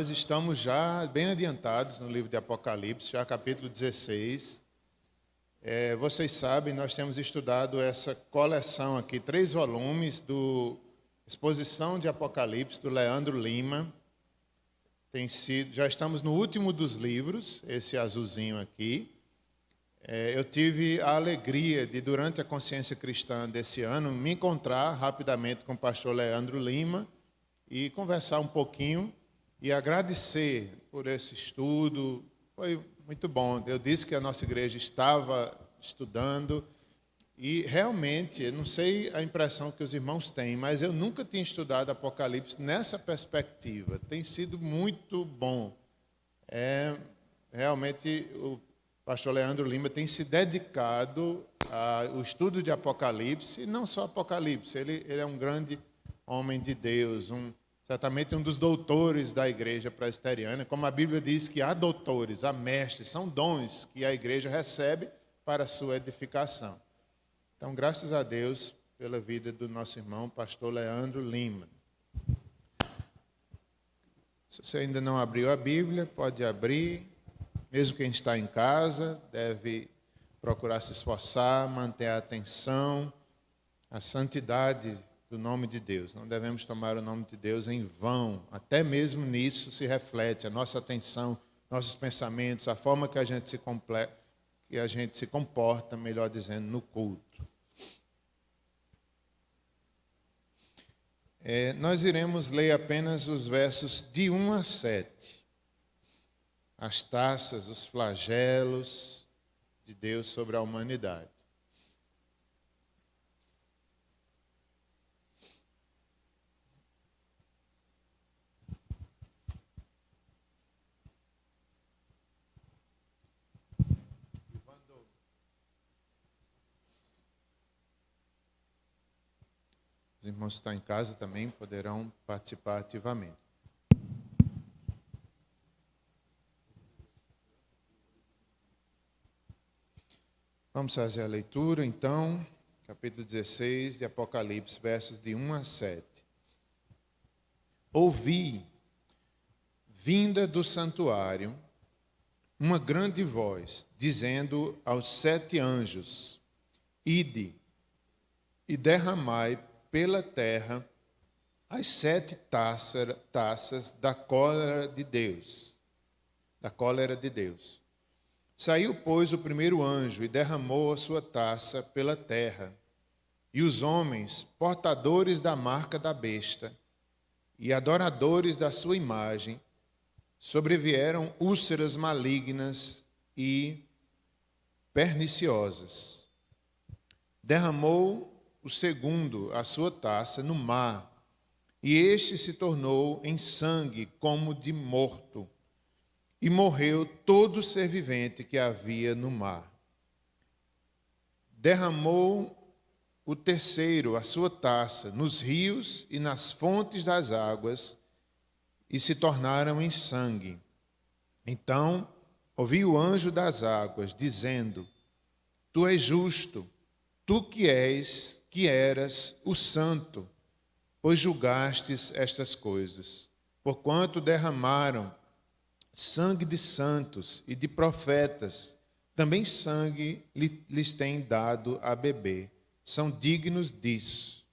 Nós estamos já bem adiantados no livro de Apocalipse, já capítulo 16. Vocês sabem, nós temos estudado essa coleção aqui, 3 volumes do Exposição de Apocalipse, do Leandro Lima. Já estamos no último dos livros, esse azulzinho aqui. Eu tive a alegria de, durante a Consciência Cristã desse ano, me encontrar rapidamente com o pastor Leandro Lima e conversar um pouquinho e agradecer por esse estudo. Foi muito bom. Eu disse que a nossa igreja estava estudando e realmente, eu não sei a impressão que os irmãos têm, mas eu nunca tinha estudado Apocalipse nessa perspectiva. Tem sido muito bom. Realmente, o pastor Leandro Lima tem se dedicado ao estudo de Apocalipse, e não só Apocalipse, ele é um grande homem de Deus, certamente um dos doutores da igreja presbiteriana. Como a Bíblia diz que há doutores, há mestres, são dons que a igreja recebe para a sua edificação. Então, graças a Deus pela vida do nosso irmão, pastor Leandro Lima. Se você ainda não abriu a Bíblia, pode abrir. Mesmo quem está em casa, deve procurar se esforçar, manter a atenção, a santidade do nome de Deus. Não devemos tomar o nome de Deus em vão. Até mesmo nisso se reflete a nossa atenção, nossos pensamentos, a forma que a gente se comporta, melhor dizendo, no culto. Nós iremos ler apenas os versos de 1 a 7. As taças, os flagelos de Deus sobre a humanidade. Os irmãos que estão em casa também poderão participar ativamente. Vamos fazer a leitura, então, capítulo 16 de Apocalipse, versos de 1 a 7. Ouvi, vinda do santuário, uma grande voz, dizendo aos 7 anjos: Ide e derramai pela terra as 7 taças da cólera de Deus. Saiu, pois, o primeiro anjo e derramou a sua taça pela terra. E os homens, portadores da marca da besta e adoradores da sua imagem, sobrevieram úlceras malignas e perniciosas. Derramou o segundo a sua taça no mar, e este se tornou em sangue como de morto. E morreu todo ser vivente que havia no mar. Derramou o terceiro a sua taça nos rios e nas fontes das águas, e se tornaram em sangue. Então ouvi o anjo das águas, dizendo: Tu és justo, tu que eras o santo, pois julgastes estas coisas, porquanto derramaram sangue de santos e de profetas, também sangue lhes tem dado a beber. São dignos disso.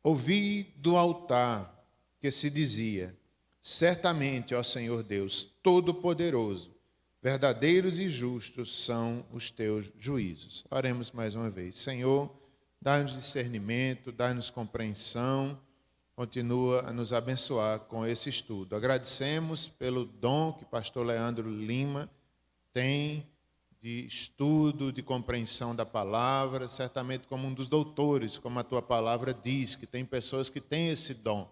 Ouvi do altar que se dizia: Certamente, ó Senhor Deus Todo-Poderoso, verdadeiros e justos são os teus juízos. Oremos mais uma vez. Senhor, dá-nos discernimento, dá-nos compreensão, continua a nos abençoar com esse estudo. Agradecemos pelo dom que pastor Leandro Lima tem de estudo, de compreensão da palavra, certamente como um dos doutores, como a tua palavra diz, que tem pessoas que têm esse dom.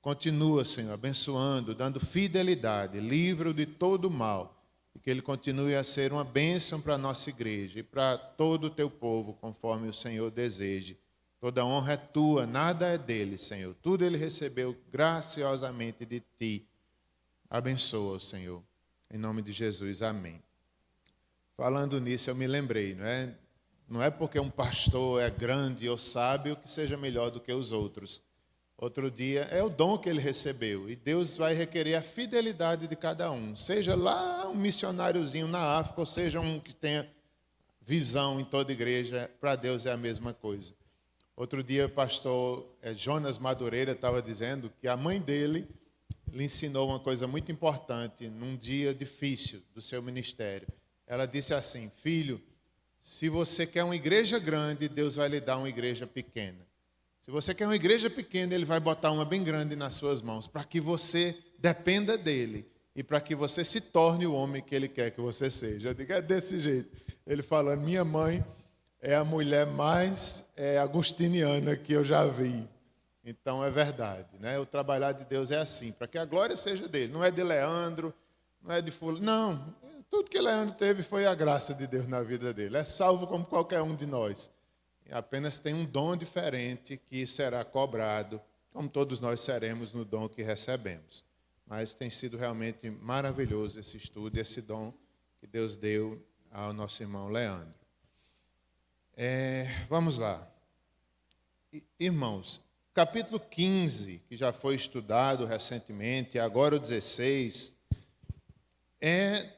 Continua, Senhor, abençoando, dando fidelidade, livra-o de todo mal, e que ele continue a ser uma bênção para a nossa igreja e para todo o teu povo, conforme o Senhor deseje. Toda honra é tua, nada é dele, Senhor. Tudo ele recebeu graciosamente de ti. Abençoa, Senhor. Em nome de Jesus, amém. Falando nisso, eu me lembrei, não é porque um pastor é grande ou sábio que seja melhor do que os outros. Outro dia, é o dom que ele recebeu. E Deus vai requerer a fidelidade de cada um. Seja lá um missionáriozinho na África, ou seja um que tenha visão em toda igreja, para Deus é a mesma coisa. Outro dia, o pastor Jonas Madureira estava dizendo que a mãe dele lhe ensinou uma coisa muito importante num dia difícil do seu ministério. Ela disse assim: filho, se você quer uma igreja grande, Deus vai lhe dar uma igreja pequena. Se você quer uma igreja pequena, Ele vai botar uma bem grande nas suas mãos, para que você dependa dEle e para que você se torne o homem que Ele quer que você seja. Eu digo, é desse jeito. Ele falando, minha mãe é a mulher mais agustiniana que eu já vi. Então é verdade, né? O trabalhar de Deus é assim, para que a glória seja dele. Não é de Leandro, não é de fulano. Não, tudo que Leandro teve foi a graça de Deus na vida dele. É salvo como qualquer um de nós. Apenas tem um dom diferente que será cobrado, como todos nós seremos no dom que recebemos. Mas tem sido realmente maravilhoso esse estudo, esse dom que Deus deu ao nosso irmão Leandro. Vamos lá. Irmãos, capítulo 15, que já foi estudado recentemente, agora o 16, é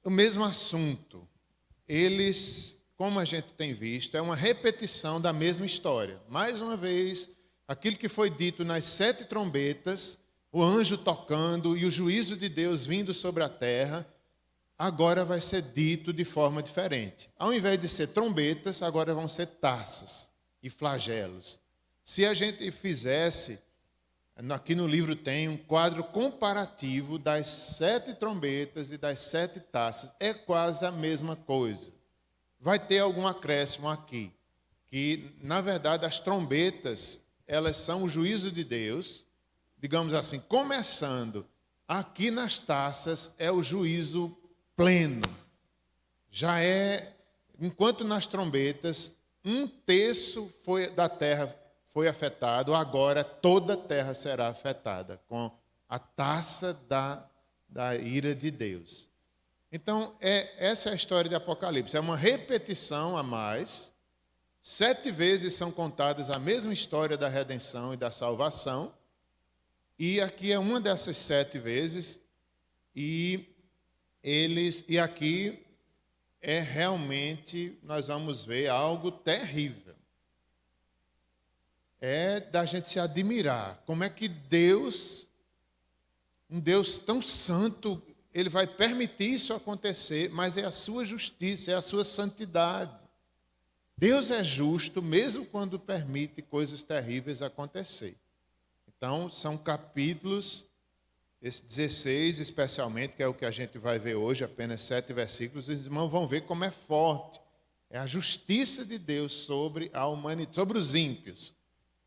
o mesmo assunto. Eles, como a gente tem visto, é uma repetição da mesma história. Mais uma vez, aquilo que foi dito nas 7 trombetas, o anjo tocando e o juízo de Deus vindo sobre a terra, agora vai ser dito de forma diferente. Ao invés de ser trombetas, agora vão ser taças e flagelos. Se a gente fizesse, aqui no livro tem um quadro comparativo das 7 trombetas e das 7 taças, é quase a mesma coisa. Vai ter algum acréscimo aqui, que, na verdade, as trombetas, elas são o juízo de Deus, digamos assim, começando aqui nas taças, é o juízo pleno. Já enquanto nas trombetas, 1/3 da terra foi afetado, agora toda a terra será afetada com a taça da ira de Deus. Então, essa é a história de Apocalipse. É uma repetição a mais. 7 vezes são contadas a mesma história da redenção e da salvação. E aqui é uma dessas 7 vezes. E aqui realmente, nós vamos ver algo terrível. É da gente se admirar. Como é que Deus, um Deus tão santo, Ele vai permitir isso acontecer, mas é a sua justiça, é a sua santidade. Deus é justo, mesmo quando permite coisas terríveis acontecer. Então, são capítulos, esse 16 especialmente, que é o que a gente vai ver hoje, apenas 7 versículos, os irmãos vão ver como é forte. É a justiça de Deus sobre a humanidade, sobre os ímpios.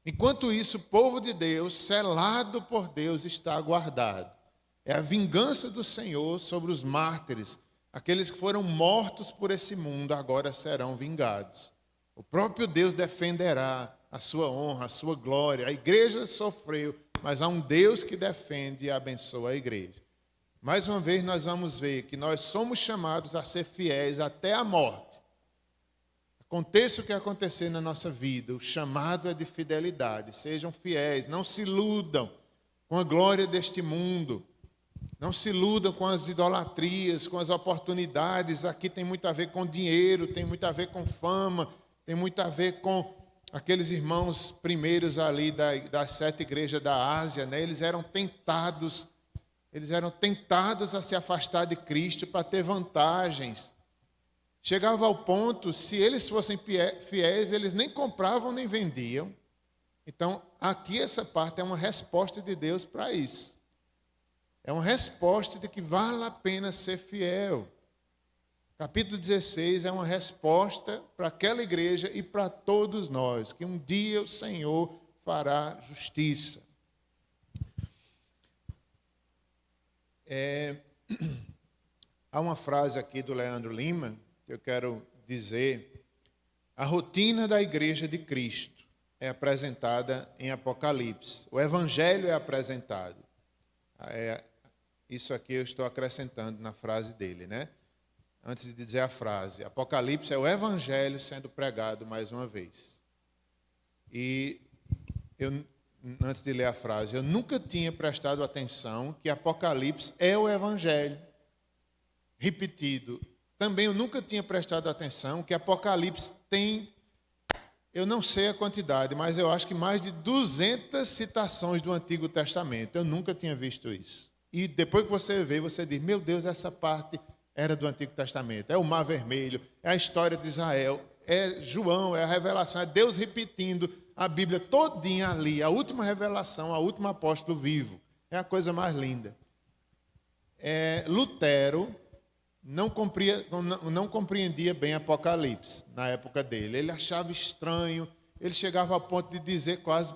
Enquanto isso, o povo de Deus, selado por Deus, está guardado. É a vingança do Senhor sobre os mártires. Aqueles que foram mortos por esse mundo agora serão vingados. O próprio Deus defenderá a sua honra, a sua glória. A igreja sofreu, mas há um Deus que defende e abençoa a igreja. Mais uma vez nós vamos ver que nós somos chamados a ser fiéis até a morte. Aconteça o que acontecer na nossa vida, o chamado é de fidelidade. Sejam fiéis, não se iludam com a glória deste mundo. Não se iludam com as idolatrias, com as oportunidades. Aqui tem muito a ver com dinheiro, tem muito a ver com fama, tem muito a ver com aqueles irmãos primeiros ali das 7 igrejas da Ásia, né? Eles eram tentados a se afastar de Cristo para ter vantagens. Chegava ao ponto, se eles fossem fiéis, eles nem compravam nem vendiam. Então, aqui essa parte é uma resposta de Deus para isso. É uma resposta de que vale a pena ser fiel. Capítulo 16 é uma resposta para aquela igreja e para todos nós, que um dia o Senhor fará justiça. Há uma frase aqui do Leandro Lima que eu quero dizer. A rotina da igreja de Cristo é apresentada em Apocalipse. O evangelho é apresentado. Isso aqui eu estou acrescentando na frase dele, né? Antes de dizer a frase, Apocalipse é o evangelho sendo pregado mais uma vez. E eu antes de ler a frase, eu nunca tinha prestado atenção que Apocalipse é o Evangelho repetido. Também eu nunca tinha prestado atenção que Apocalipse tem, eu não sei a quantidade, mas eu acho que mais de 200 citações do Antigo Testamento. Eu nunca tinha visto isso. E depois que você vê, você diz, meu Deus, essa parte era do Antigo Testamento. É o Mar Vermelho, é a história de Israel, é João, é a revelação, é Deus repetindo a Bíblia todinha ali, a última revelação, a última apóstolo vivo. É a coisa mais linda. Lutero não compreendia bem Apocalipse na época dele. Ele achava estranho, ele chegava ao ponto de dizer quase,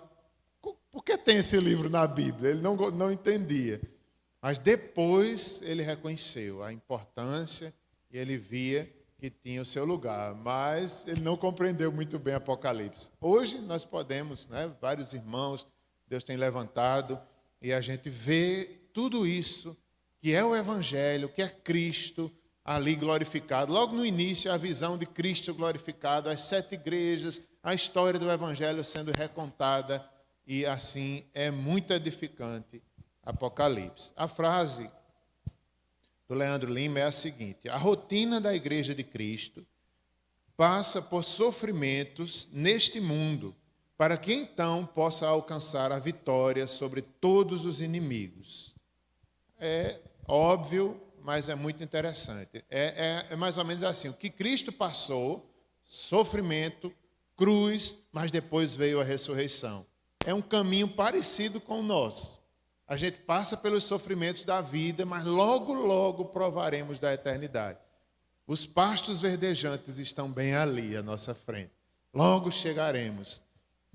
por que tem esse livro na Bíblia? Ele não entendia. Mas depois ele reconheceu a importância e ele via que tinha o seu lugar. Mas ele não compreendeu muito bem Apocalipse. Hoje nós podemos, vários irmãos, Deus tem levantado, e a gente vê tudo isso, que é o Evangelho, que é Cristo ali glorificado. Logo no início, a visão de Cristo glorificado, as 7 igrejas, a história do Evangelho sendo recontada, e assim é muito edificante Apocalipse. A frase do Leandro Lima é a seguinte: a rotina da Igreja de Cristo passa por sofrimentos neste mundo, para que então possa alcançar a vitória sobre todos os inimigos. É óbvio, mas é muito interessante. É mais ou menos assim: o que Cristo passou, sofrimento, cruz, mas depois veio a ressurreição. É um caminho parecido com o nosso. A gente passa pelos sofrimentos da vida, mas logo, logo provaremos da eternidade. Os pastos verdejantes estão bem ali à nossa frente. Logo chegaremos.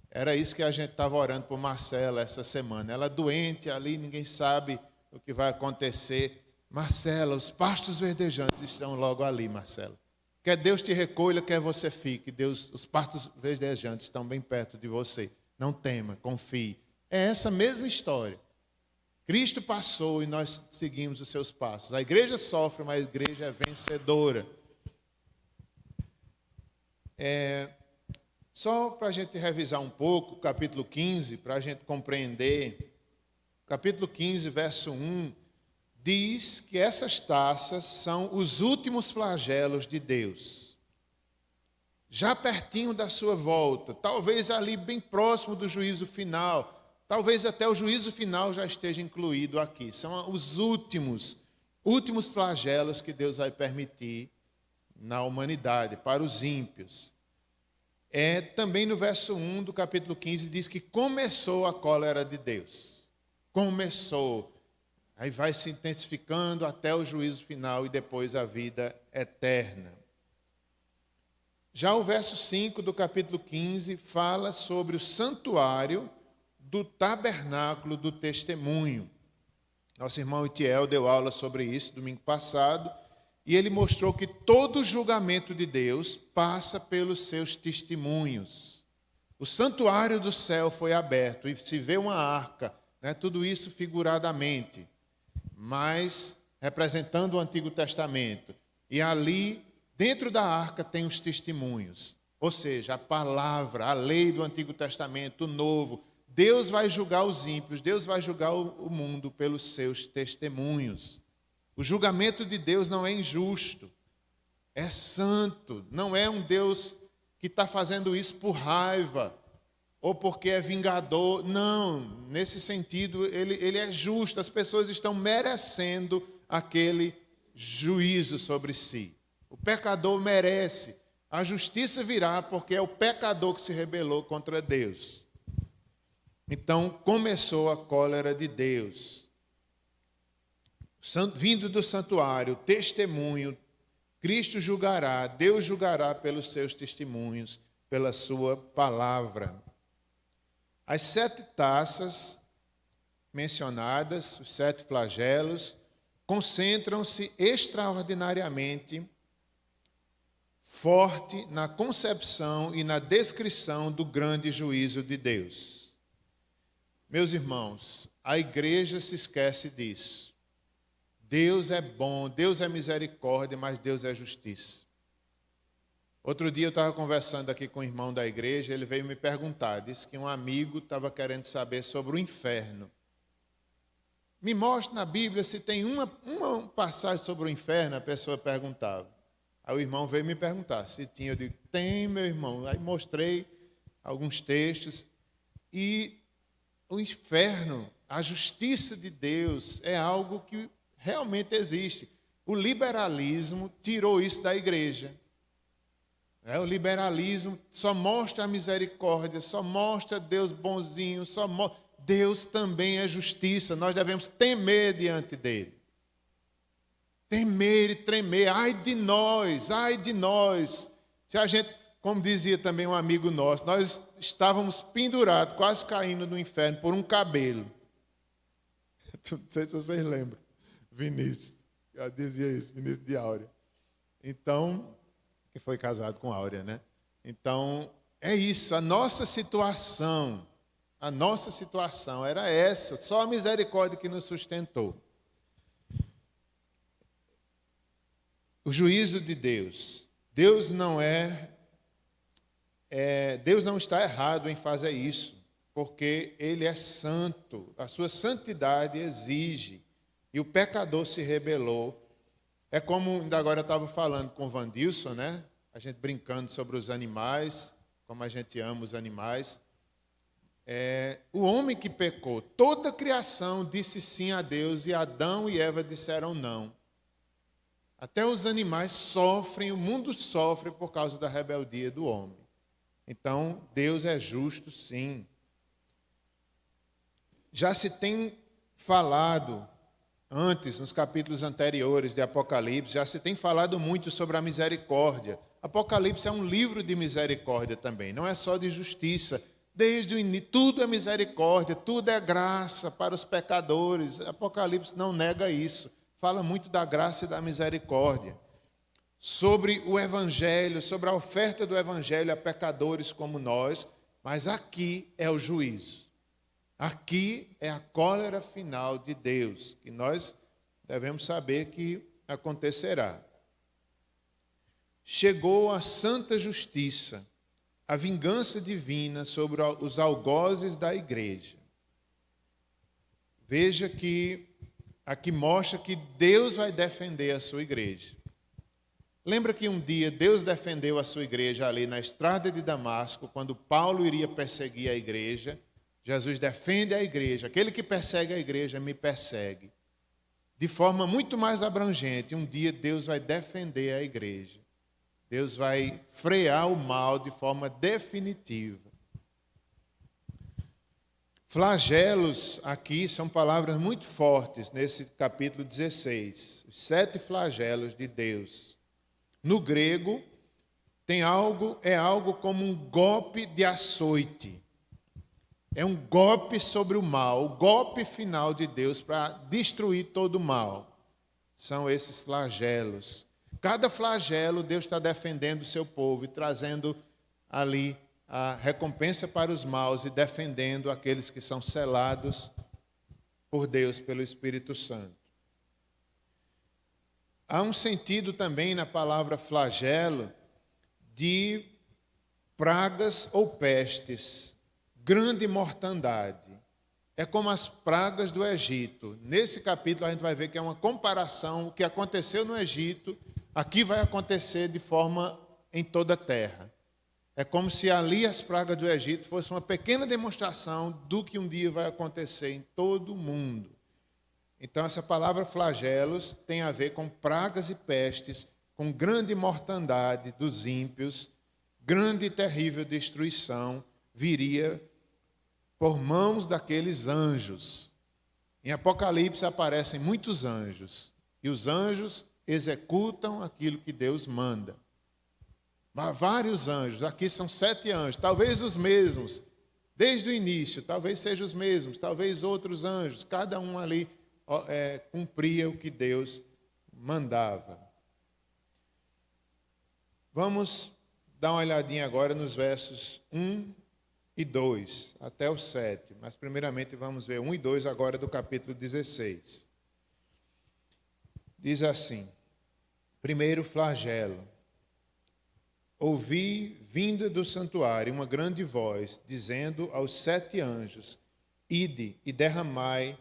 Era isso que a gente estava orando por Marcela essa semana. Ela doente ali, ninguém sabe o que vai acontecer. Marcela, os pastos verdejantes estão logo ali, Marcela. Quer Deus te recolha, quer você fique. Deus, os pastos verdejantes estão bem perto de você. Não tema, confie. É essa mesma história. Cristo passou e nós seguimos os seus passos. A igreja sofre, mas a igreja é vencedora. Só para a gente revisar um pouco o capítulo 15, para a gente compreender. Capítulo 15, verso 1, diz que essas taças são os últimos flagelos de Deus. Já pertinho da sua volta, talvez ali bem próximo do juízo final. Talvez até o juízo final já esteja incluído aqui. São os últimos flagelos que Deus vai permitir na humanidade, para os ímpios. Também no verso 1 do capítulo 15 diz que começou a cólera de Deus. Começou. Aí vai se intensificando até o juízo final e depois a vida eterna. Já o verso 5 do capítulo 15 fala sobre o santuário do tabernáculo do testemunho. Nosso irmão Itiel deu aula sobre isso domingo passado, e ele mostrou que todo julgamento de Deus passa pelos seus testemunhos. O santuário do céu foi aberto, e se vê uma arca, tudo isso figuradamente, mas representando o Antigo Testamento. E ali, dentro da arca, tem os testemunhos, ou seja, a palavra, a lei do Antigo Testamento, o Novo. Deus vai julgar os ímpios, Deus vai julgar o mundo pelos seus testemunhos. O julgamento de Deus não é injusto, é santo. Não é um Deus que está fazendo isso por raiva ou porque é vingador. Não, nesse sentido, ele é justo. As pessoas estão merecendo aquele juízo sobre si. O pecador merece. A justiça virá porque é o pecador que se rebelou contra Deus. Então, começou a cólera de Deus. Vindo do santuário, testemunho, Cristo julgará, Deus julgará pelos seus testemunhos, pela sua palavra. As 7 taças mencionadas, os 7 flagelos, concentram-se extraordinariamente forte na concepção e na descrição do grande juízo de Deus. Meus irmãos, a igreja se esquece disso. Deus é bom, Deus é misericórdia, mas Deus é justiça. Outro dia eu estava conversando aqui com um irmão da igreja, ele veio me perguntar, disse que um amigo estava querendo saber sobre o inferno. Me mostre na Bíblia se tem uma passagem sobre o inferno, a pessoa perguntava. Aí o irmão veio me perguntar se tinha. Eu digo, tem, meu irmão. Aí mostrei alguns textos. E o inferno, a justiça de Deus, é algo que realmente existe. O liberalismo tirou isso da igreja. O liberalismo só mostra a misericórdia, só mostra Deus bonzinho, Deus também é justiça. Nós devemos temer diante dele. Temer e tremer. Ai de nós, ai de nós. Se a gente, como dizia também um amigo nosso, nós estávamos pendurados, quase caindo no inferno por um cabelo. Não sei se vocês lembram. Vinícius, já dizia isso, Vinícius de Áurea. Então, que foi casado com Áurea, né? Então, é isso, a nossa situação era essa, só a misericórdia que nos sustentou. O juízo de Deus. Deus não está errado em fazer isso, porque Ele é santo, a sua santidade exige, e o pecador se rebelou. É como, ainda agora eu estava falando com o Vandilson, né? A gente brincando sobre os animais, como a gente ama os animais. O homem que pecou, toda a criação disse sim a Deus, e Adão e Eva disseram não. Até os animais sofrem, o mundo sofre por causa da rebeldia do homem. Então, Deus é justo, sim. Já se tem falado antes, nos capítulos anteriores de Apocalipse, já se tem falado muito sobre a misericórdia. Apocalipse é um livro de misericórdia também, não é só de justiça. Desde o início, tudo é misericórdia, tudo é graça para os pecadores. Apocalipse não nega isso. Fala muito da graça e da misericórdia. Sobre o Evangelho, sobre a oferta do Evangelho a pecadores como nós, mas aqui é o juízo. Aqui é a cólera final de Deus, que nós devemos saber que acontecerá. Chegou a santa justiça, a vingança divina sobre os algozes da igreja. Veja que aqui mostra que Deus vai defender a sua igreja. Lembra que um dia Deus defendeu a sua igreja ali na estrada de Damasco, quando Paulo iria perseguir a igreja. Jesus defende a igreja. Aquele que persegue a igreja me persegue. De forma muito mais abrangente, um dia Deus vai defender a igreja. Deus vai frear o mal de forma definitiva. Flagelos aqui são palavras muito fortes nesse capítulo 16. Os 7 flagelos de Deus. No grego, é algo como um golpe de açoite. É um golpe sobre o mal, o golpe final de Deus para destruir todo o mal. São esses flagelos. Cada flagelo, Deus está defendendo o seu povo e trazendo ali a recompensa para os maus e defendendo aqueles que são selados por Deus, pelo Espírito Santo. Há um sentido também na palavra flagelo de pragas ou pestes, grande mortandade. É como as pragas do Egito. Nesse capítulo a gente vai ver que é uma comparação, o que aconteceu no Egito, aqui vai acontecer de forma em toda a terra. É como se ali as pragas do Egito fossem uma pequena demonstração do que um dia vai acontecer em todo o mundo. Então, essa palavra flagelos tem a ver com pragas e pestes, com grande mortandade dos ímpios, grande e terrível destruição viria por mãos daqueles anjos. Em Apocalipse aparecem muitos anjos, e os anjos executam aquilo que Deus manda. Mas vários anjos, aqui são 7 anjos, talvez os mesmos, desde o início, talvez sejam os mesmos, talvez outros anjos, cada um ali cumpria o que Deus mandava. Vamos dar uma olhadinha agora nos versos 1 e 2, até o 7. Mas primeiramente vamos ver 1 e 2 agora do capítulo 16. Diz assim, primeiro flagelo. ouvi, vinda do santuário, uma grande voz, dizendo aos 7 anjos: Ide e derramai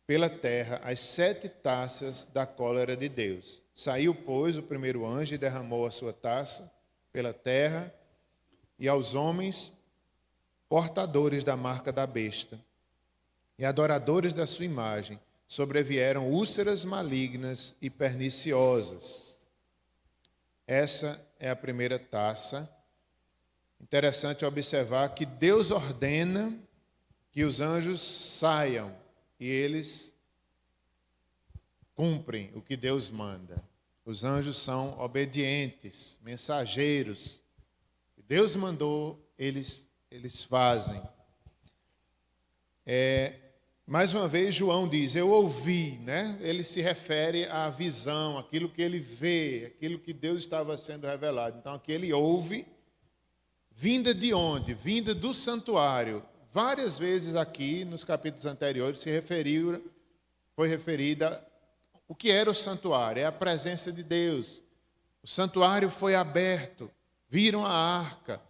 pela terra as 7 taças da cólera de Deus. Saiu, pois, o primeiro anjo e derramou a sua taça pela terra, e aos homens portadores da marca da besta e adoradores da sua imagem sobrevieram úlceras malignas e perniciosas. Essa é a primeira taça. Interessante observar que Deus ordena que os anjos saiam e eles cumprem o que Deus manda. Os anjos são obedientes, mensageiros. Deus mandou, eles fazem. Mais uma vez, João diz, eu ouvi, né? Ele se refere à visão, aquilo que ele vê, aquilo que Deus estava sendo revelado. Então, aqui ele ouve, vinda de onde? Vinda do santuário. Várias vezes aqui, nos capítulos anteriores, foi referida o que era o santuário, é a presença de Deus. O santuário foi aberto, viram a arca.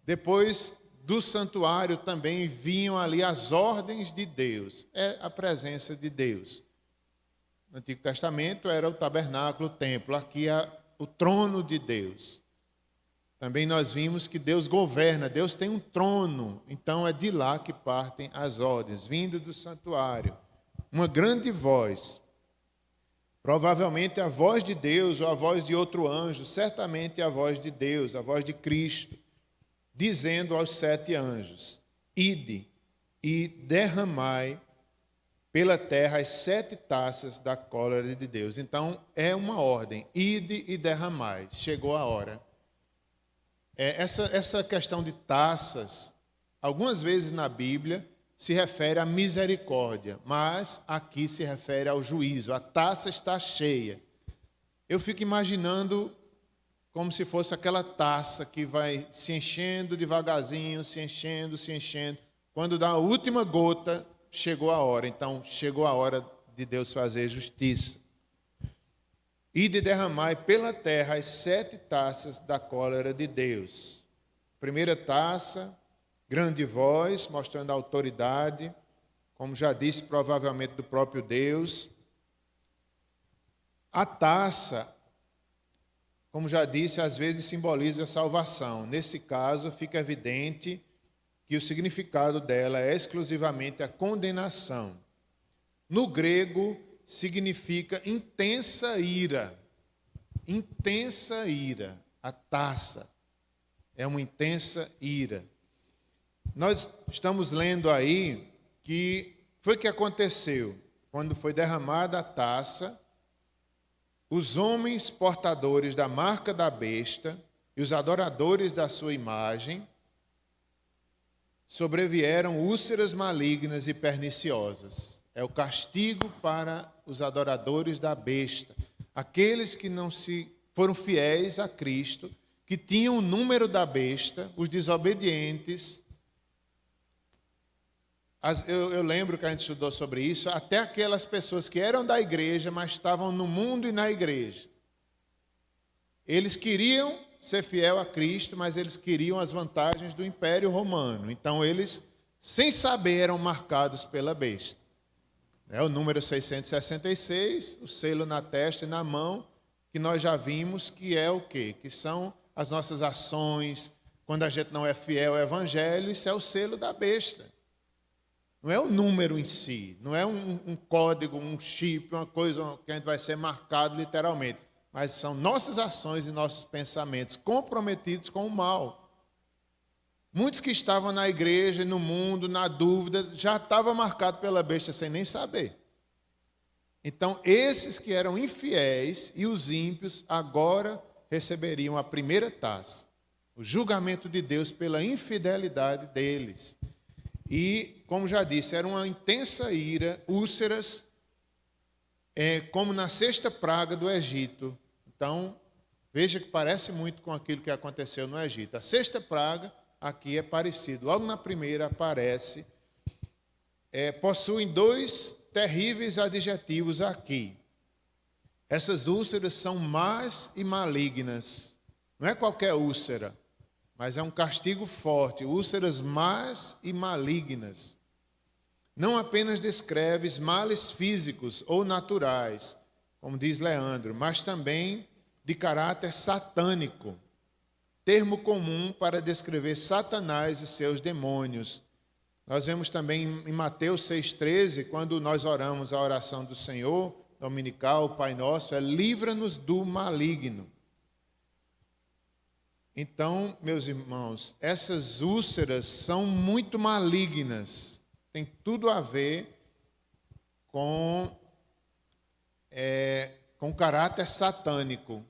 Depois do santuário também vinham ali as ordens de Deus. É a presença de Deus. No Antigo Testamento era o tabernáculo, o templo. Aqui é o trono de Deus. Também nós vimos que Deus governa, Deus tem um trono. Então é de lá que partem as ordens, vindo do santuário. Uma grande voz. Provavelmente a voz de Deus ou a voz de outro anjo, certamente a voz de Deus, a voz de Cristo, dizendo aos 7 anjos: Ide e derramai pela terra as 7 taças da cólera de Deus. Então é uma ordem: ide e derramai. Chegou a hora. Essa questão de taças, algumas vezes na Bíblia, se refere à misericórdia, mas aqui se refere ao juízo. A taça está cheia. Eu fico imaginando como se fosse aquela taça que vai se enchendo devagarzinho, se enchendo, se enchendo. Quando dá a última gota, chegou a hora. Então, chegou a hora de Deus fazer justiça. E de derramai pela terra as 7 taças da cólera de Deus. Primeira taça, grande voz, mostrando a autoridade, como já disse, provavelmente do próprio Deus. A taça, como já disse, às vezes simboliza a salvação. Nesse caso, fica evidente que o significado dela é exclusivamente a condenação. No grego, significa intensa ira. Intensa ira. A taça é uma intensa ira. Nós estamos lendo aí que foi que aconteceu quando foi derramada a taça. Os homens portadores da marca da besta e os adoradores da sua imagem sobrevieram úlceras malignas e perniciosas. É o castigo para os adoradores da besta, aqueles que não foram fiéis a Cristo, que tinham o número da besta, os desobedientes. Eu lembro que a gente estudou sobre isso, até aquelas pessoas que eram da igreja, mas estavam no mundo e na igreja. Eles queriam ser fiel a Cristo, mas eles queriam as vantagens do Império Romano. Então eles, sem saber, eram marcados pela besta. É o número 666, o selo na testa e na mão, que nós já vimos que é o quê? Que são as nossas ações, quando a gente não é fiel ao Evangelho, isso é o selo da besta. Não é o número em si, não é um código, um chip, uma coisa que a gente vai ser marcado literalmente, mas são nossas ações e nossos pensamentos comprometidos com o mal. Muitos que estavam na igreja, no mundo, na dúvida, já estavam marcados pela besta sem nem saber. Então, esses que eram infiéis e os ímpios agora receberiam a primeira taça, o julgamento de Deus pela infidelidade deles. E, como já disse, era uma intensa ira, úlceras, como na 6ª praga do Egito. Então, veja que parece muito com aquilo que aconteceu no Egito. A 6ª praga aqui é parecido. Logo na primeira aparece, possuem 2 terríveis adjetivos aqui. Essas úlceras são más e malignas. Não é qualquer úlcera, mas é um castigo forte, úlceras más e malignas. Não apenas descreves males físicos ou naturais, como diz Leandro, mas também de caráter satânico, termo comum para descrever Satanás e seus demônios. Nós vemos também em Mateus 6,13, quando nós oramos a oração do Senhor, dominical, o Pai Nosso, livra-nos do maligno. Então, meus irmãos, essas úlceras são muito malignas, tem tudo a ver com caráter satânico.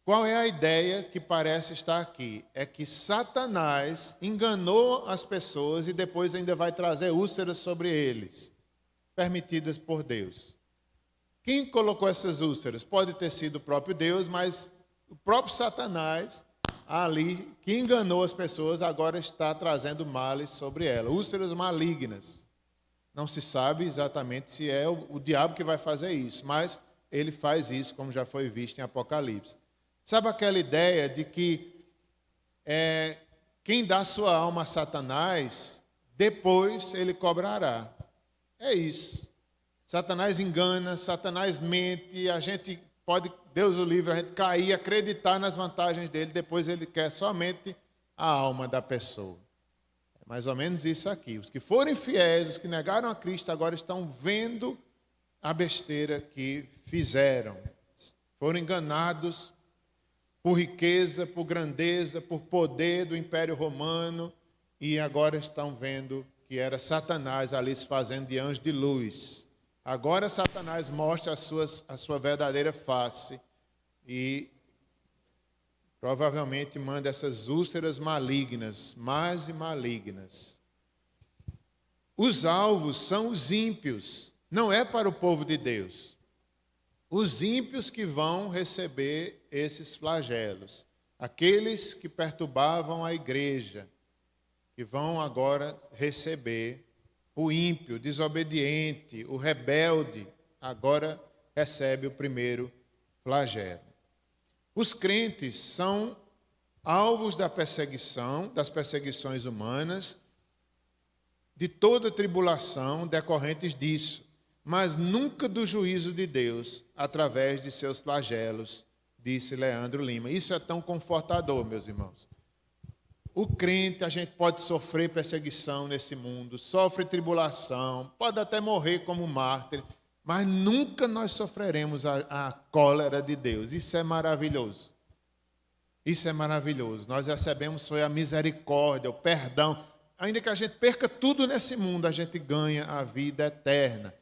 Qual é a ideia que parece estar aqui? É que Satanás enganou as pessoas e depois ainda vai trazer úlceras sobre eles, permitidas por Deus. Quem colocou essas úlceras? Pode ter sido o próprio Deus, mas o próprio Satanás, ali, que enganou as pessoas, agora está trazendo males sobre elas. Úlceras malignas. Não se sabe exatamente se é o diabo que vai fazer isso, mas ele faz isso, como já foi visto em Apocalipse. Sabe aquela ideia de que quem dá sua alma a Satanás, depois ele cobrará? É isso. Satanás engana, Satanás mente, a gente pode, Deus o livre, a gente cair, acreditar nas vantagens dele, depois ele quer somente a alma da pessoa. É mais ou menos isso aqui. Os que forem fiéis, os que negaram a Cristo, agora estão vendo a besteira que fizeram. Foram enganados por riqueza, por grandeza, por poder do Império Romano, e agora estão vendo que era Satanás ali se fazendo de anjo de luz. Agora Satanás mostra a sua verdadeira face e provavelmente manda essas úlceras malignas, más e malignas. Os alvos são os ímpios, não é para o povo de Deus. Os ímpios que vão receber esses flagelos, aqueles que perturbavam a igreja, que vão agora receber. O ímpio, desobediente, o rebelde, agora recebe o primeiro flagelo. Os crentes são alvos da perseguição, das perseguições humanas, de toda tribulação decorrentes disso, mas nunca do juízo de Deus através de seus flagelos, disse Leandro Lima. Isso é tão confortador, meus irmãos. O crente, a gente pode sofrer perseguição nesse mundo, sofre tribulação, pode até morrer como mártir, mas nunca nós sofreremos a cólera de Deus. Isso é maravilhoso. Isso é maravilhoso. Nós recebemos foi a misericórdia, o perdão. Ainda que a gente perca tudo nesse mundo, a gente ganha a vida eterna.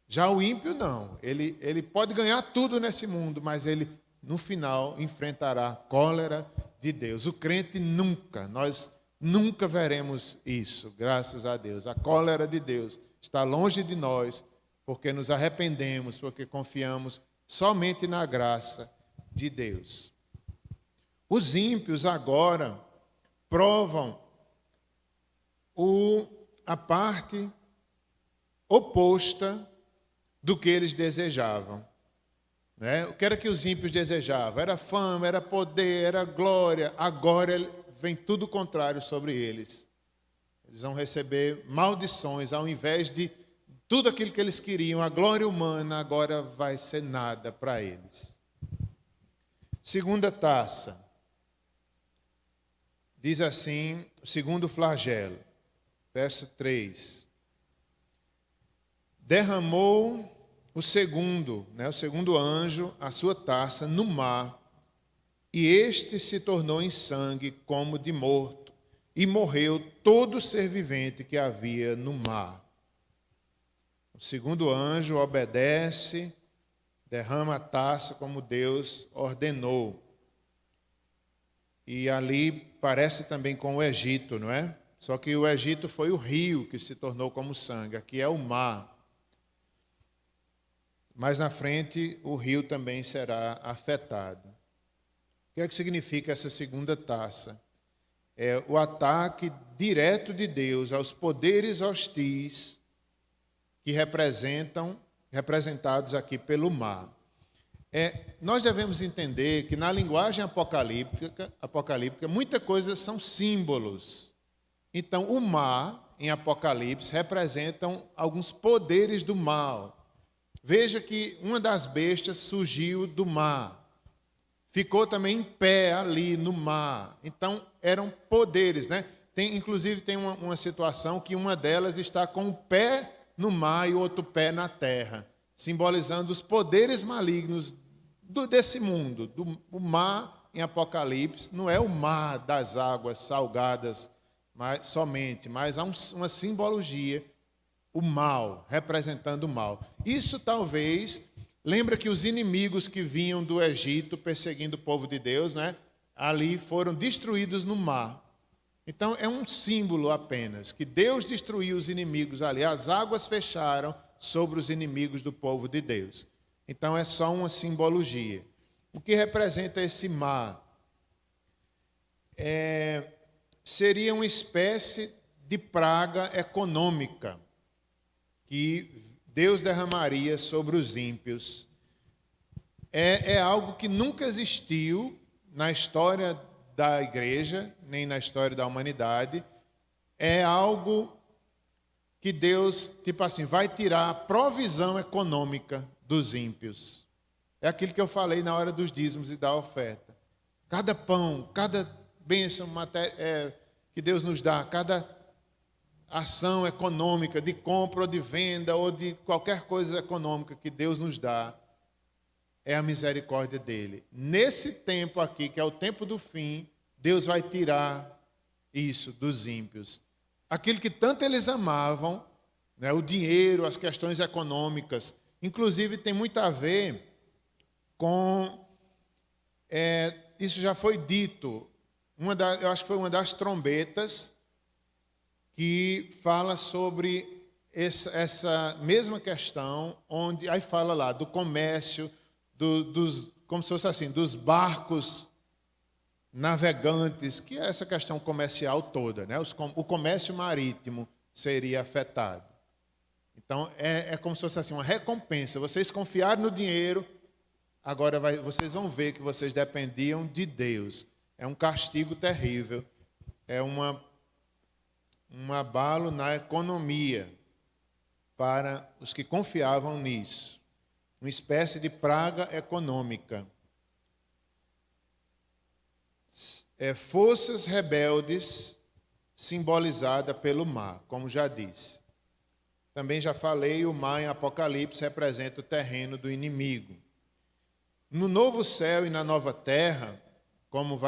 Já o ímpio não. Ele pode ganhar tudo nesse mundo, mas ele, no final, enfrentará a cólera de Deus. O crente nunca, nós nunca veremos isso, graças a Deus. A cólera de Deus está longe de nós, porque nos arrependemos, porque confiamos somente na graça de Deus. Os ímpios agora provam a parte oposta do que eles desejavam. O que era que os ímpios desejavam? Era fama, era poder, era glória. Agora vem tudo o contrário sobre eles. Eles vão receber maldições, ao invés de tudo aquilo que eles queriam, a glória humana agora vai ser nada para eles. Segunda taça. Diz assim, o segundo flagelo, verso 3. Derramou o segundo anjo, a sua taça no mar, e este se tornou em sangue como de morto, e morreu todo ser vivente que havia no mar. O segundo anjo obedece, derrama a taça como Deus ordenou. E ali parece também com o Egito, não é? Só que o Egito foi o rio que se tornou como sangue, aqui é o mar. Mais na frente, o rio também será afetado. O que é que significa essa segunda taça? É o ataque direto de Deus aos poderes hostis que representados aqui pelo mar. Nós devemos entender que na linguagem apocalíptica muita coisa são símbolos. Então, o mar, em Apocalipse, representam alguns poderes do mal. Veja que uma das bestas surgiu do mar. Ficou também em pé ali no mar. Então, eram poderes, né? Inclusive, tem uma situação que uma delas está com o pé no mar e o outro pé na terra, simbolizando os poderes malignos desse mundo. O mar, em Apocalipse, não é o mar das águas salgadas somente, mas há uma simbologia, o mal, representando o mal. Isso talvez, lembra que os inimigos que vinham do Egito perseguindo o povo de Deus, né? Ali foram destruídos no mar. Então é um símbolo apenas, que Deus destruiu os inimigos ali, as águas fecharam sobre os inimigos do povo de Deus. Então é só uma simbologia. O que representa esse mar? Seria uma espécie de praga econômica que Deus derramaria sobre os ímpios. É algo que nunca existiu na história da igreja, nem na história da humanidade. É algo que Deus, tipo assim, vai tirar a provisão econômica dos ímpios. É aquilo que eu falei na hora dos dízimos e da oferta. Cada pão, cada bênção que Deus nos dá, cada ação econômica de compra ou de venda ou de qualquer coisa econômica que Deus nos dá, é a misericórdia dele. Nesse tempo aqui, que é o tempo do fim, Deus vai tirar isso dos ímpios. Aquilo que tanto eles amavam, né, o dinheiro, as questões econômicas, inclusive tem muito a ver com... isso já foi dito, eu acho que foi uma das trombetas que fala sobre essa mesma questão, onde aí fala lá do comércio, como se fosse assim, dos barcos navegantes, que é essa questão comercial toda, né? O comércio marítimo seria afetado. Então, é como se fosse assim, uma recompensa. Vocês confiaram no dinheiro, agora vocês vão ver que vocês dependiam de Deus. É um castigo terrível, é um abalo na economia para os que confiavam nisso. Uma espécie de praga econômica. Forças rebeldes simbolizada pelo mar, como já disse. Também já falei, o mar em Apocalipse representa o terreno do inimigo. No novo céu e na nova terra, como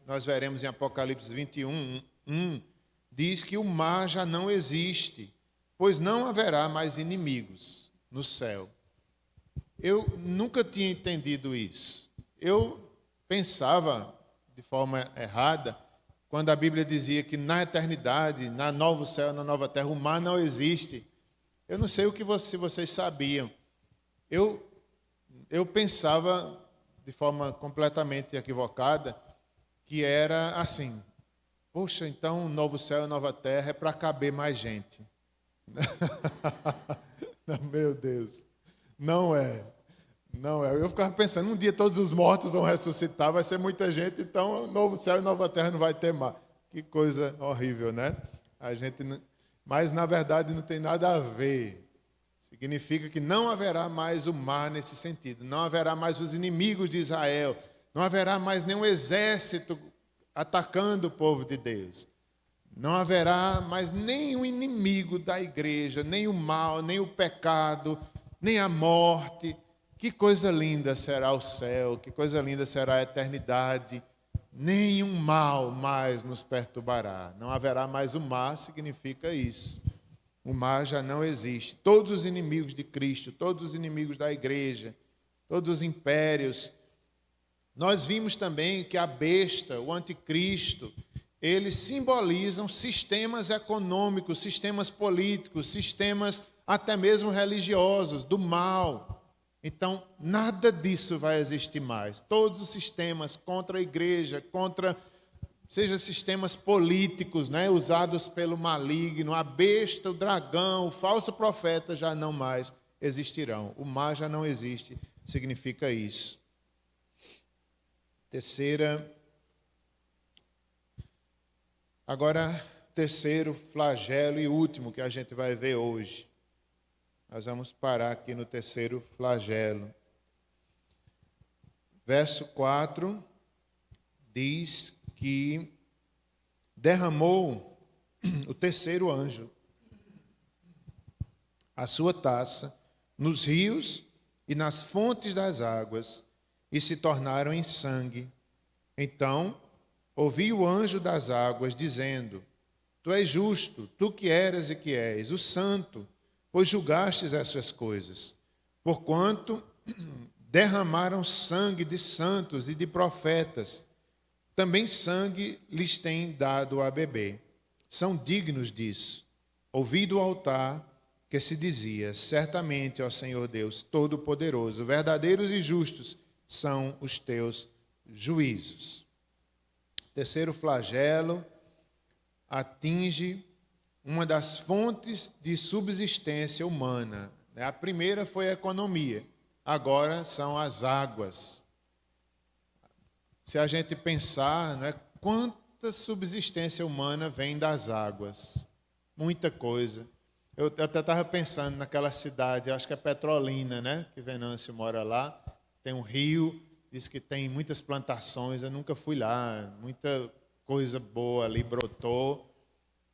nós veremos em Apocalipse 21:1, diz que o mar já não existe, pois não haverá mais inimigos no céu. Eu nunca tinha entendido isso. Eu pensava de forma errada quando a Bíblia dizia que na eternidade, na novo céu, na nova terra, o mar não existe. Eu não sei se vocês sabiam. Eu pensava de forma completamente equivocada que era assim: poxa, então novo céu e nova terra é para caber mais gente. Meu Deus, não é. Não é. Eu ficava pensando, um dia todos os mortos vão ressuscitar, vai ser muita gente, então novo céu e nova terra não vai ter mar. Que coisa horrível, né? Mas na verdade não tem nada a ver. Significa que não haverá mais o mar nesse sentido, não haverá mais os inimigos de Israel, não haverá mais nenhum exército atacando o povo de Deus. Não haverá mais nenhum inimigo da igreja, nem o mal, nem o pecado, nem a morte. Que coisa linda será o céu, que coisa linda será a eternidade. Nenhum mal mais nos perturbará. Não haverá mais o mar, significa isso. O mar já não existe. Todos os inimigos de Cristo, todos os inimigos da igreja, todos os impérios. Nós vimos também que a besta, o anticristo, eles simbolizam sistemas econômicos, sistemas políticos, sistemas até mesmo religiosos, do mal. Então, nada disso vai existir mais. Todos os sistemas contra a igreja, seja sistemas políticos, né, usados pelo maligno, a besta, o dragão, o falso profeta já não mais existirão. O mar já não existe. significa isso. Agora, terceiro flagelo e último que a gente vai ver hoje. Nós vamos parar aqui no terceiro flagelo. Verso 4 diz que derramou o terceiro anjo a sua taça nos rios e nas fontes das águas, e se tornaram em sangue. Então ouvi o anjo das águas dizendo: Tu és justo, tu que eras e que és, o santo, pois julgastes essas coisas. Porquanto derramaram sangue de santos e de profetas, também sangue lhes tem dado a beber. São dignos disso. Ouvi do altar que se dizia: certamente, ó Senhor Deus Todo-Poderoso, verdadeiros e justos são os teus juízos. Terceiro flagelo atinge uma das fontes de subsistência humana. A primeira foi a economia, agora são as águas. Se a gente pensar, né, quanta subsistência humana vem das águas? Muita coisa. Eu até estava pensando naquela cidade, acho que é Petrolina, né? Que Venâncio mora lá. Tem um rio, diz que tem muitas plantações. Eu nunca fui lá, muita coisa boa ali brotou.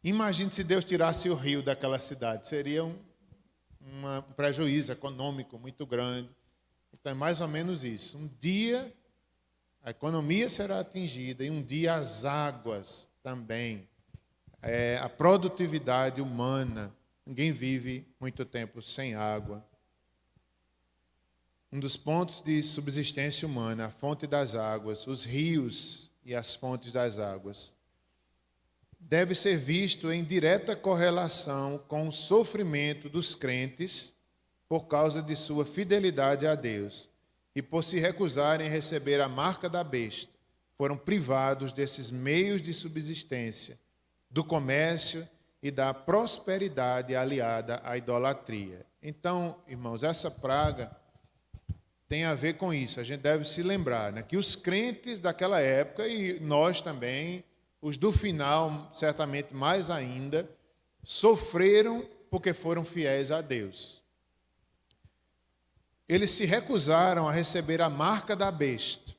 Imagine se Deus tirasse o rio daquela cidade, seria um prejuízo econômico muito grande. Então é mais ou menos isso. Um dia a economia será atingida e um dia as águas também. A produtividade humana. Ninguém vive muito tempo sem água. Um dos pontos de subsistência humana, a fonte das águas, os rios e as fontes das águas, deve ser visto em direta correlação com o sofrimento dos crentes por causa de sua fidelidade a Deus e por se recusarem a receber a marca da besta. Foram privados desses meios de subsistência, do comércio e da prosperidade aliada à idolatria. Então, irmãos, essa praga tem a ver com isso. A gente deve se lembrar, né, que os crentes daquela época, e nós também, os do final, certamente mais ainda, sofreram porque foram fiéis a Deus. Eles se recusaram a receber a marca da besta.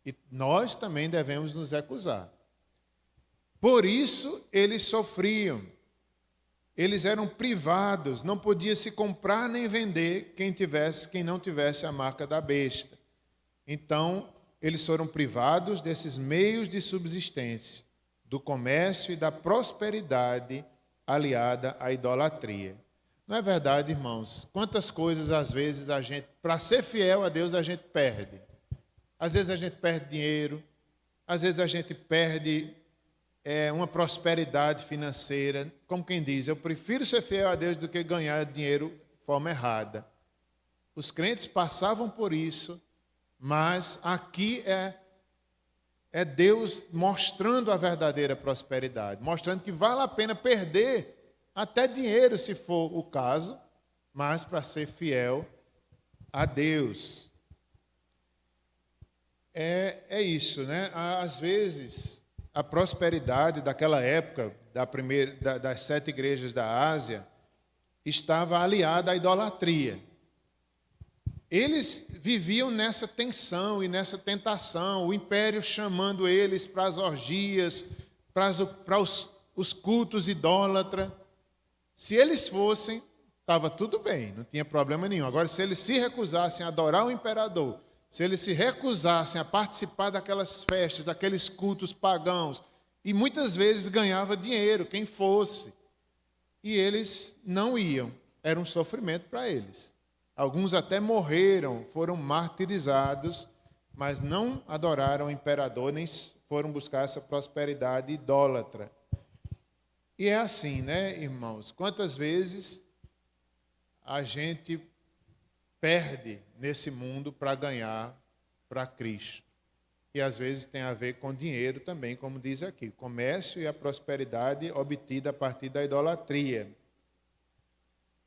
E nós também devemos nos recusar. Por isso eles sofriam. Eles eram privados, não podia se comprar nem vender quem não tivesse a marca da besta. Então, eles foram privados desses meios de subsistência, do comércio e da prosperidade aliada à idolatria. Não é verdade, irmãos? Quantas coisas, às vezes, a gente, para ser fiel a Deus, a gente perde. Às vezes a gente perde dinheiro, às vezes a gente perde uma prosperidade financeira. Como quem diz, eu prefiro ser fiel a Deus do que ganhar dinheiro de forma errada. Os crentes passavam por isso, mas aqui é Deus mostrando a verdadeira prosperidade, mostrando que vale a pena perder até dinheiro, se for o caso, mas para ser fiel a Deus. É isso, né? Às vezes, a prosperidade daquela época, das 7 igrejas da Ásia, estava aliada à idolatria. Eles viviam nessa tensão e nessa tentação, o império chamando eles para as orgias, para os cultos idólatras. Se eles fossem, estava tudo bem, não tinha problema nenhum. Agora, se eles se recusassem a adorar o imperador, se eles se recusassem a participar daquelas festas, daqueles cultos pagãos, e muitas vezes ganhava dinheiro, quem fosse, e eles não iam, era um sofrimento para eles. Alguns até morreram, foram martirizados, mas não adoraram o imperador, nem foram buscar essa prosperidade idólatra. E é assim, né, irmãos? Quantas vezes a gente perde nesse mundo para ganhar para Cristo? E às vezes tem a ver com dinheiro também, como diz aqui, o comércio e a prosperidade obtida a partir da idolatria.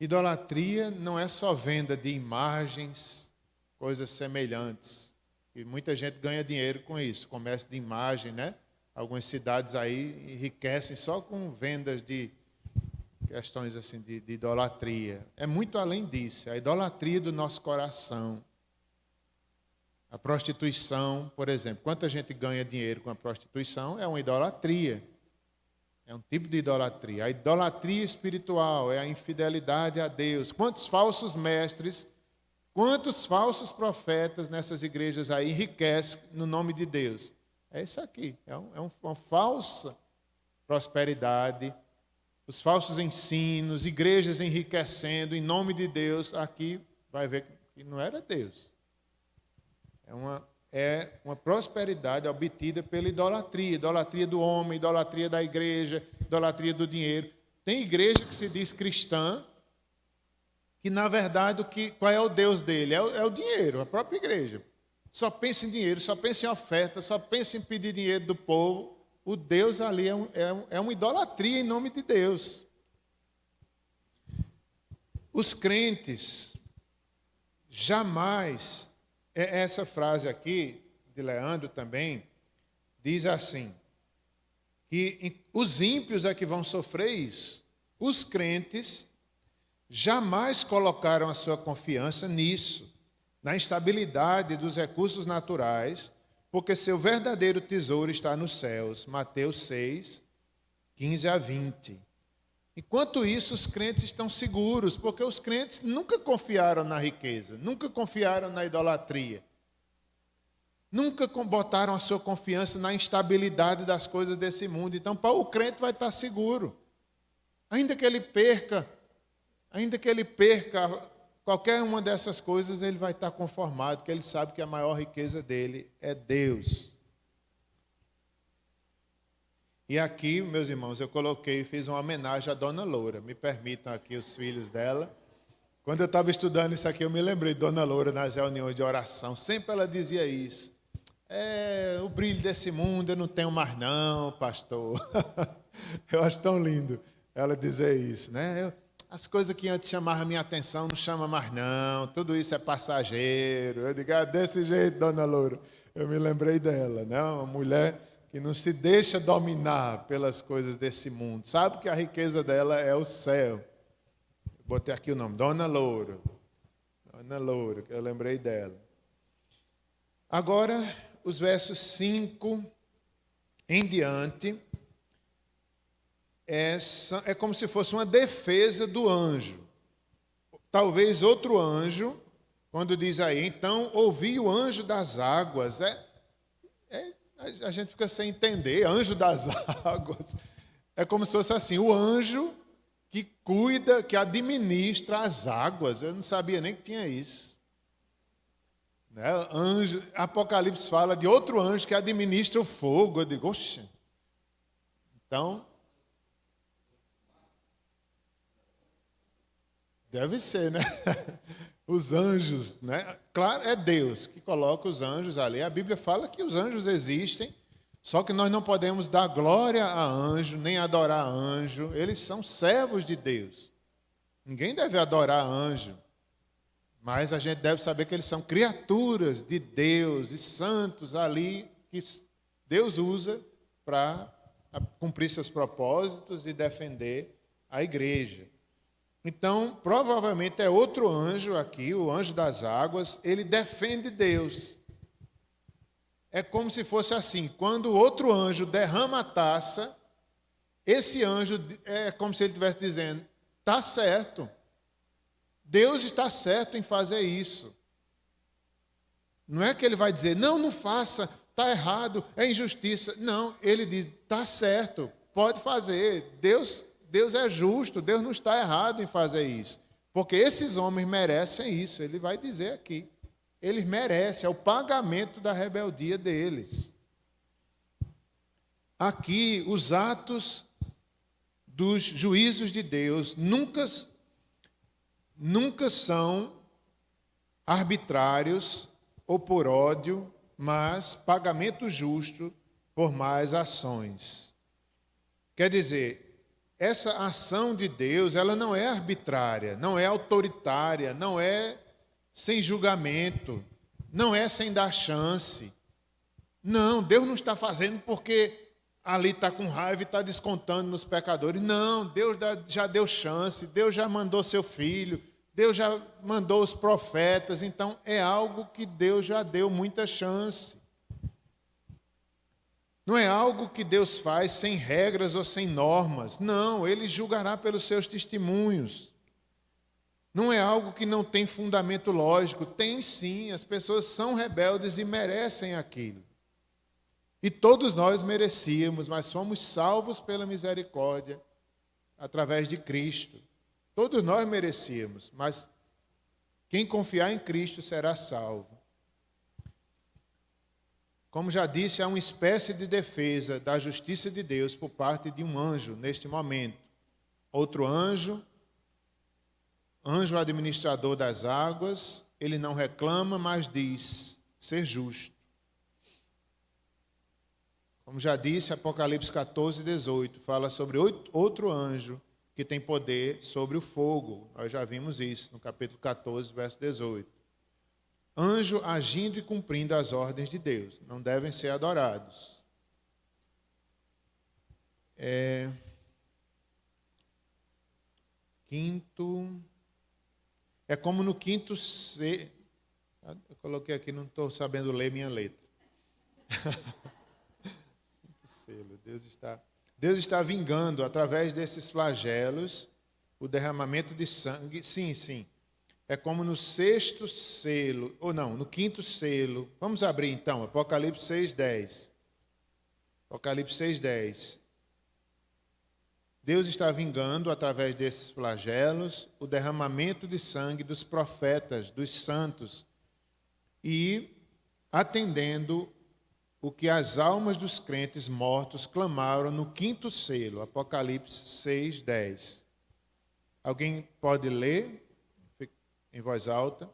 Idolatria não é só venda de imagens, coisas semelhantes. E muita gente ganha dinheiro com isso, comércio de imagem, né? Algumas cidades aí enriquecem só com vendas de questões assim de idolatria. É muito além disso, é a idolatria do nosso coração. A prostituição, por exemplo, quanta gente ganha dinheiro com a prostituição é uma idolatria. É um tipo de idolatria. A idolatria espiritual é a infidelidade a Deus. Quantos falsos mestres, quantos falsos profetas nessas igrejas aí enriquecem no nome de Deus? É isso aqui. É uma falsa prosperidade, os falsos ensinos, igrejas enriquecendo em nome de Deus. Aqui vai ver que não era Deus. É uma prosperidade obtida pela idolatria. Idolatria do homem, idolatria da igreja, idolatria do dinheiro. Tem igreja que se diz cristã, que na verdade qual é o Deus dele? É o dinheiro, a própria igreja. Só pensa em dinheiro, só pensa em oferta, só pensa em pedir dinheiro do povo. O Deus ali é uma idolatria em nome de Deus. Os crentes jamais... Essa frase aqui, de Leandro também, diz assim, que os ímpios é que vão sofrer isso. Os crentes jamais colocaram a sua confiança nisso, na instabilidade dos recursos naturais, porque seu verdadeiro tesouro está nos céus. Mateus 6, 15 a 20. Enquanto isso, os crentes estão seguros, porque os crentes nunca confiaram na riqueza, nunca confiaram na idolatria, nunca botaram a sua confiança na instabilidade das coisas desse mundo. Então, o crente vai estar seguro. Ainda que ele perca qualquer uma dessas coisas, ele vai estar conformado, porque ele sabe que a maior riqueza dele é Deus. E aqui, meus irmãos, eu fiz uma homenagem à Dona Loura. Me permitam aqui os filhos dela. Quando eu estava estudando isso aqui, eu me lembrei de Dona Loura nas reuniões de oração. Sempre ela dizia isso. O brilho desse mundo eu não tenho mais não, pastor. Eu acho tão lindo ela dizer isso, né? As coisas que antes chamavam a minha atenção não chamam mais não. Tudo isso é passageiro. Eu digo, desse jeito, Dona Loura. Eu me lembrei dela, né? Uma mulher que não se deixa dominar pelas coisas desse mundo. Sabe que a riqueza dela é o céu. Botei aqui o nome, Dona Loura. Dona Loura, que eu lembrei dela. Agora, os versos 5 em diante, é como se fosse uma defesa do anjo. Talvez outro anjo, quando diz aí, então ouvi o anjo das águas, a gente fica sem entender, anjo das águas. É como se fosse assim, o anjo que cuida, que administra as águas. Eu não sabia nem que tinha isso. Né? Anjo, Apocalipse fala de outro anjo que administra o fogo. Eu digo, oxe. Então, deve ser, né? Os anjos, né? Claro, é Deus que coloca os anjos ali. A Bíblia fala que os anjos existem, só que nós não podemos dar glória a anjo, nem adorar anjo. Eles são servos de Deus. Ninguém deve adorar anjo, mas a gente deve saber que eles são criaturas de Deus e santos ali que Deus usa para cumprir seus propósitos e defender a igreja. Então, provavelmente é outro anjo aqui, o anjo das águas, ele defende Deus. É como se fosse assim, quando o outro anjo derrama a taça, esse anjo é como se ele estivesse dizendo, está certo, Deus está certo em fazer isso. Não é que ele vai dizer, não faça, está errado, é injustiça. Não, ele diz, está certo, pode fazer, Deus é justo, Deus não está errado em fazer isso. Porque esses homens merecem isso, ele vai dizer aqui. Eles merecem, é o pagamento da rebeldia deles. Aqui, os atos dos juízos de Deus nunca são arbitrários ou por ódio, mas pagamento justo por mais ações. Quer dizer, essa ação de Deus, ela não é arbitrária, não é autoritária, não é sem julgamento, não é sem dar chance. Não, Deus não está fazendo porque ali está com raiva e está descontando nos pecadores. Não, Deus já deu chance, Deus já mandou seu filho, Deus já mandou os profetas, então é algo que Deus já deu muita chance. Não é algo que Deus faz sem regras ou sem normas. Não, Ele julgará pelos seus testemunhos. Não é algo que não tem fundamento lógico. Tem sim, as pessoas são rebeldes e merecem aquilo. E todos nós merecíamos, mas fomos salvos pela misericórdia através de Cristo. Todos nós merecíamos, mas quem confiar em Cristo será salvo. Como já disse, há uma espécie de defesa da justiça de Deus por parte de um anjo neste momento. Outro anjo administrador das águas, ele não reclama, mas diz ser justo. Como já disse, Apocalipse 14, 18, fala sobre outro anjo que tem poder sobre o fogo. Nós já vimos isso no capítulo 14, verso 18. Anjo agindo e cumprindo as ordens de Deus, não devem ser adorados. É como no quinto selo. Eu coloquei aqui, não estou sabendo ler minha letra. Quinto selo. Deus está vingando através desses flagelos o derramamento de sangue. Sim. É como no sexto selo, ou não, no quinto selo. Vamos abrir então, Apocalipse 6:10. Apocalipse 6:10. Deus está vingando, através desses flagelos, o derramamento de sangue dos profetas, dos santos, e atendendo o que as almas dos crentes mortos clamaram no quinto selo, Apocalipse 6:10. Alguém pode ler em voz alta?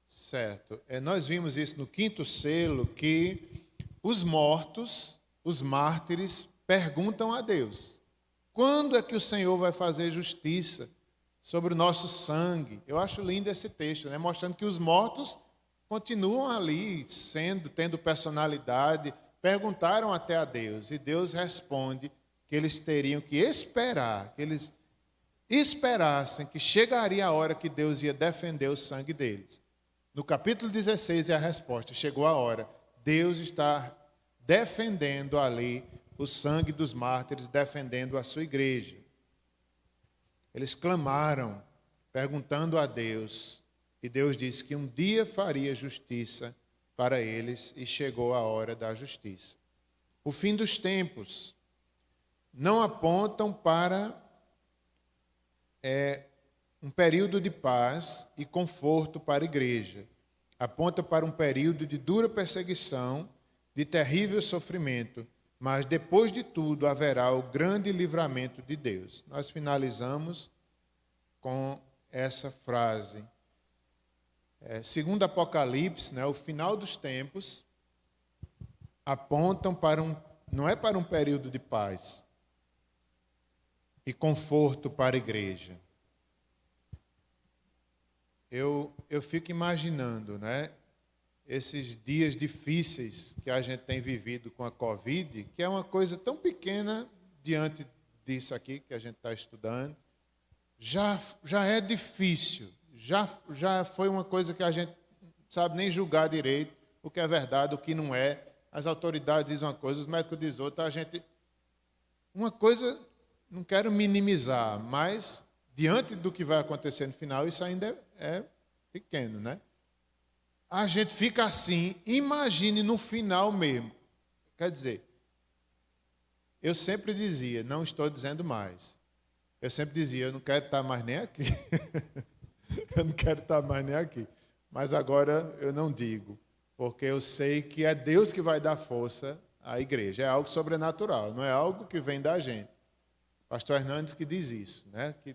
Certo. Nós vimos isso no quinto selo, que os mortos, os mártires, perguntam a Deus: quando é que o Senhor vai fazer justiça sobre o nosso sangue? Eu acho lindo esse texto, né? Mostrando que os mortos continuam ali, tendo personalidade, perguntaram até a Deus, e Deus responde que eles teriam que esperar, que eles esperassem que chegaria a hora que Deus ia defender o sangue deles. No capítulo 16 é a resposta: chegou a hora. Deus está defendendo ali o sangue dos mártires, defendendo a sua igreja. Eles clamaram, perguntando a Deus, e Deus disse que um dia faria justiça para eles, e chegou a hora da justiça. O fim dos tempos não apontam para um período de paz e conforto para a igreja. Aponta para um período de dura perseguição, de terrível sofrimento, mas depois de tudo haverá o grande livramento de Deus. Nós finalizamos com essa frase. Segundo Apocalipse, né, o final dos tempos apontam para não é para um período de paz e conforto para a igreja. Eu fico imaginando, né, esses dias difíceis que a gente tem vivido com a Covid, que é uma coisa tão pequena diante disso aqui que a gente está estudando. Já é difícil, já foi uma coisa que a gente não sabe nem julgar direito o que é verdade, o que não é. As autoridades dizem uma coisa, os médicos dizem outra. Uma coisa, não quero minimizar, mas diante do que vai acontecer no final, isso ainda é pequeno, né? A gente fica assim, imagine no final mesmo. Quer dizer, eu sempre dizia, não estou dizendo mais. Eu sempre dizia, eu não quero estar mais nem aqui. Eu não quero estar mais nem aqui. Mas agora eu não digo, porque eu sei que é Deus que vai dar força à igreja. É algo sobrenatural, não é algo que vem da gente. Pastor Hernandes que diz isso, né? Que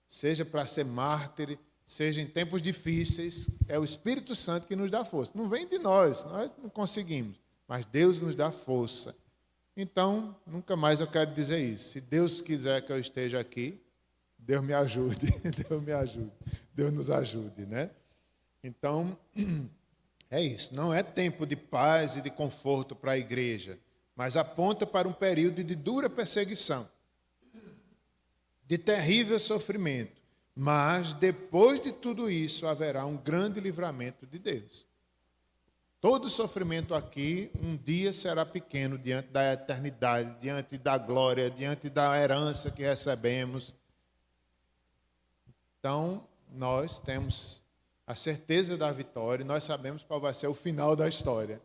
seja para ser mártir, seja em tempos difíceis, é o Espírito Santo que nos dá força. Não vem de nós não conseguimos, mas Deus nos dá força. Então, nunca mais eu quero dizer isso. Se Deus quiser que eu esteja aqui, Deus me ajude, Deus me ajude, Deus nos ajude, né? Então, é isso. Não é tempo de paz e de conforto para a igreja, mas aponta para um período de dura perseguição, de terrível sofrimento. Mas, depois de tudo isso, haverá um grande livramento de Deus. Todo sofrimento aqui, um dia será pequeno diante da eternidade, diante da glória, diante da herança que recebemos. Então, nós temos a certeza da vitória, e nós sabemos qual vai ser o final da história.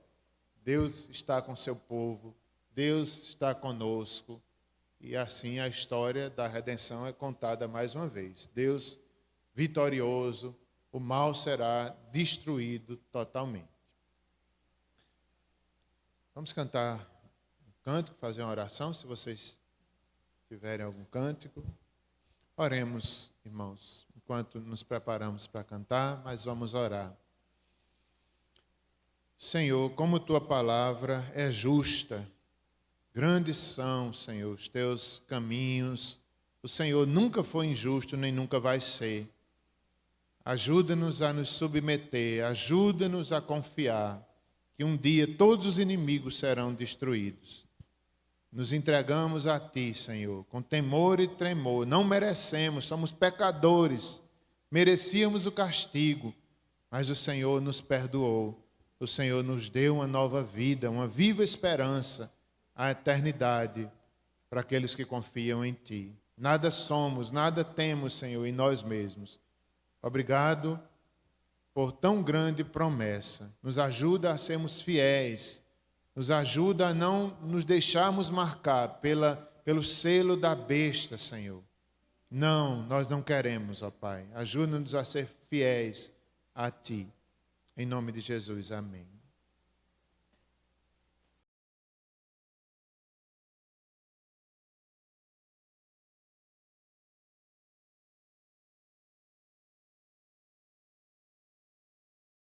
Deus está com seu povo, Deus está conosco, e assim a história da redenção é contada mais uma vez. Deus vitorioso, o mal será destruído totalmente. Vamos cantar um cântico, fazer uma oração, se vocês tiverem algum cântico. Oremos, irmãos, enquanto nos preparamos para cantar, mas vamos orar. Senhor, como tua palavra é justa, grandes são, Senhor, os teus caminhos. O Senhor nunca foi injusto, nem nunca vai ser. Ajuda-nos a nos submeter, ajuda-nos a confiar que um dia todos os inimigos serão destruídos. Nos entregamos a Ti, Senhor, com temor e tremor. Não merecemos, somos pecadores, merecíamos o castigo, mas o Senhor nos perdoou. O Senhor nos deu uma nova vida, uma viva esperança, a eternidade para aqueles que confiam em Ti. Nada somos, nada temos, Senhor, em nós mesmos. Obrigado por tão grande promessa. Nos ajuda a sermos fiéis, nos ajuda a não nos deixarmos marcar pelo selo da besta, Senhor. Não, nós não queremos, ó Pai. Ajuda-nos a ser fiéis a Ti. Em nome de Jesus, amém.